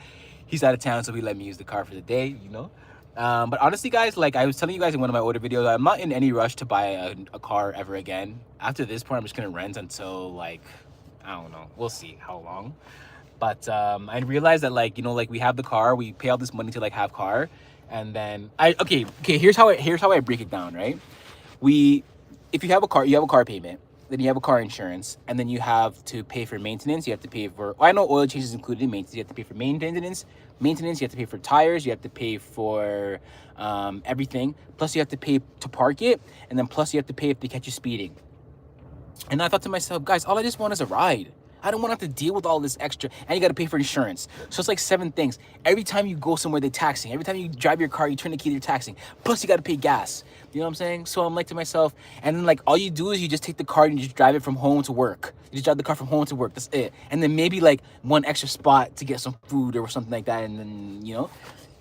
He's out of town, so he let me use the car for the day, you know. But honestly, guys, like I was telling you guys in one of my older videos, I'm not in any rush to buy a car ever again. After this point, I'm just gonna rent until like, I don't know. We'll see how long. But I realized that like, you know, like we have the car, we pay all this money to like have car, and then okay. Here's how I break it down, right? If you have a car, you have a car payment. Then you have a car insurance, and then you have to pay for maintenance. You have to pay for, I know oil changes included in maintenance. You have to pay for maintenance. You have to pay for tires. You have to pay for everything. Plus, you have to pay to park it, and then plus you have to pay if they catch you speeding. And I thought to myself, guys, all I just want is a ride. I don't want to have to deal with all this extra, and you got to pay for insurance. So it's like 7 things. Every time you go somewhere, they're taxing. Every time you drive your car, you turn the key, they're taxing. Plus, you got to pay gas. You know what I'm saying? So I'm like to myself, and then like all you do is you just take the car and you just drive it from home to work. You just drive the car from home to work. That's it. And then maybe like 1 extra spot to get some food or something like that. And then, you know,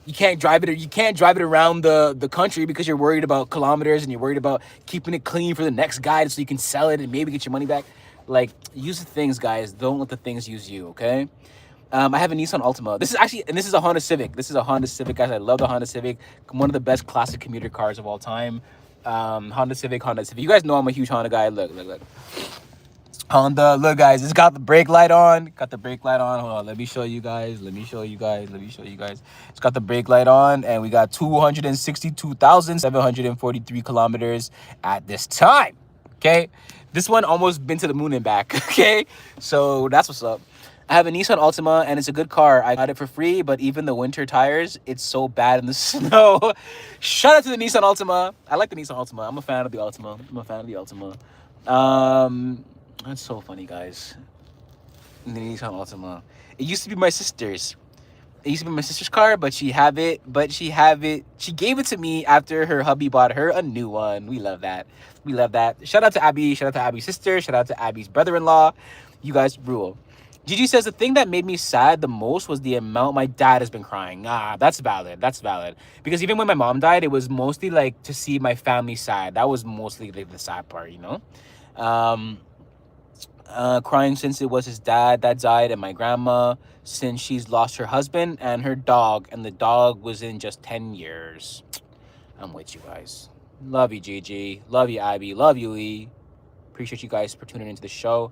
you can't drive it around the country because you're worried about kilometers and you're worried about keeping it clean for the next guy so you can sell it and maybe get your money back. Like, use the things, guys. Don't let the things use you, okay? I have a Nissan Altima. This is a Honda Civic. This is a Honda Civic, guys. I love the Honda Civic. One of the best classic commuter cars of all time. Honda Civic. You guys know I'm a huge Honda guy. Look. Honda, look, guys. It's got the brake light on. Hold on. Let me show you guys. It's got the brake light on, and we got 262,743 kilometers at this time, okay? This one almost been to the moon and back, okay? So that's what's up. I have a Nissan Altima and it's a good car. I got it for free, but even the winter tires, it's so bad in the snow. Shout out to the Nissan Altima. I like the Nissan Altima. I'm a fan of the Altima. That's so funny, guys. The Nissan Altima. It used to be my sister's. It used to be my sister's car, but she gave it to me after her hubby bought her a new one. We love that. Shout out to Abby. Shout out to Abby's sister. Shout out to Abby's brother-in-law. You guys rule. Gigi says the thing that made me sad the most was the amount my dad has been crying. That's valid. Because even when my mom died, it was mostly like to see my family sad. That was mostly like the sad part, you know? Crying since it was his dad that died and my grandma since she's lost her husband and her dog, and the dog was in just 10 years. I'm with you guys. Love you, Gigi. Love you, Abby. Love you, Lee. Appreciate you guys for tuning into the show.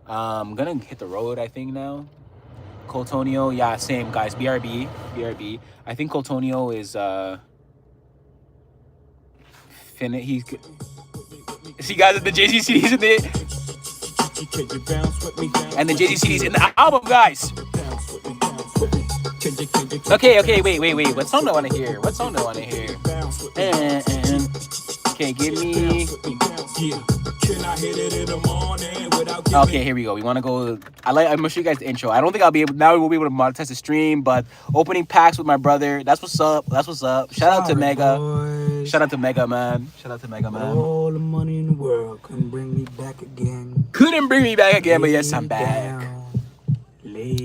I'm gonna hit the road, I think, now. Coltonio, yeah, same, guys. BRB. I think Coltonio is he's see, guys, the JCCD's in there. And the JCCD's in the album, guys. Okay, wait. What song do I want to hear? Okay, give me. Okay, here we go. We want to go. I'm gonna show you guys the intro. I don't think I'll be able. Now we'll be able to monetize the stream, but opening packs with my brother. That's what's up. Shout out to Mega. Boys. Shout out to Mega, man. All the money in the world couldn't bring me back again. But yes, I'm back.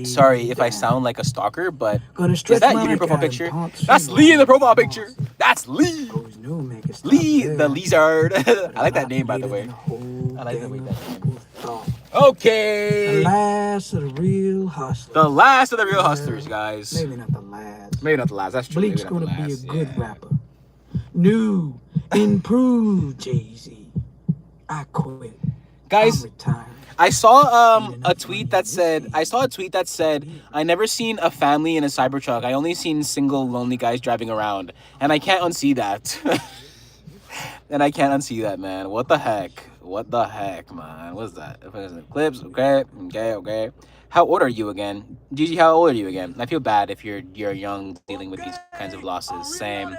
Sorry if I sound like a stalker, but is that you in your profile picture? That's Lee in the profile picture. That's Lee. Lee the Lizard. I like that name, by the way. I like the way that name. Okay. The last of the real hustlers. Guys. Maybe not the last. That's true. Bleak's gonna be a good rapper. New, improved Jay-Z. I quit. Guys, I'm retired. I saw a tweet that said I never seen a family in a Cybertruck. I only seen single lonely guys driving around, and I can't unsee that. Man. What the heck, man? What's that? Clips, okay. How old are you again? Gigi, how old are you again? I feel bad if you're young dealing with these kinds of losses. Same.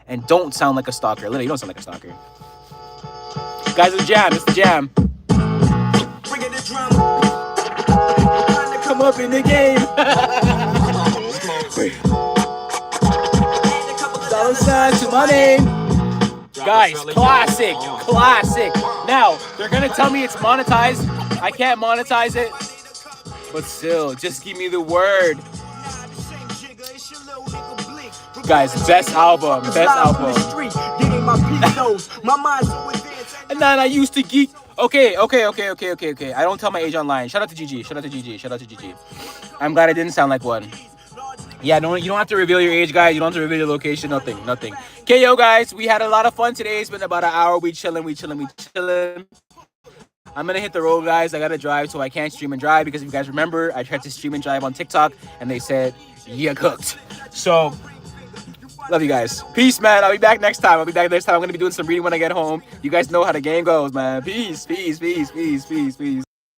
And don't sound like a stalker. Literally, you don't sound like a stalker. Guys, it's the jam. Come up in the game. Dollar sign to my name. Guys, classic. Now, they're gonna tell me it's monetized. I can't monetize it. But still, just give me the word. Guys, best album. And then I used to geek. Okay. I don't tell my age online. Shout out to Gigi. I'm glad I didn't sound like one. Yeah, you don't have to reveal your age, guys. You don't have to reveal your location. Nothing. Okay, yo, guys, we had a lot of fun today. It's been about an hour. We chilling. I'm gonna hit the road, guys. I gotta drive, so I can't stream and drive because if you guys remember, I tried to stream and drive on TikTok, and they said, "Yeah, cooked." So, love you guys. Peace, man. I'll be back next time. I'm gonna be doing some reading when I get home. You guys know how the game goes, man. Peace.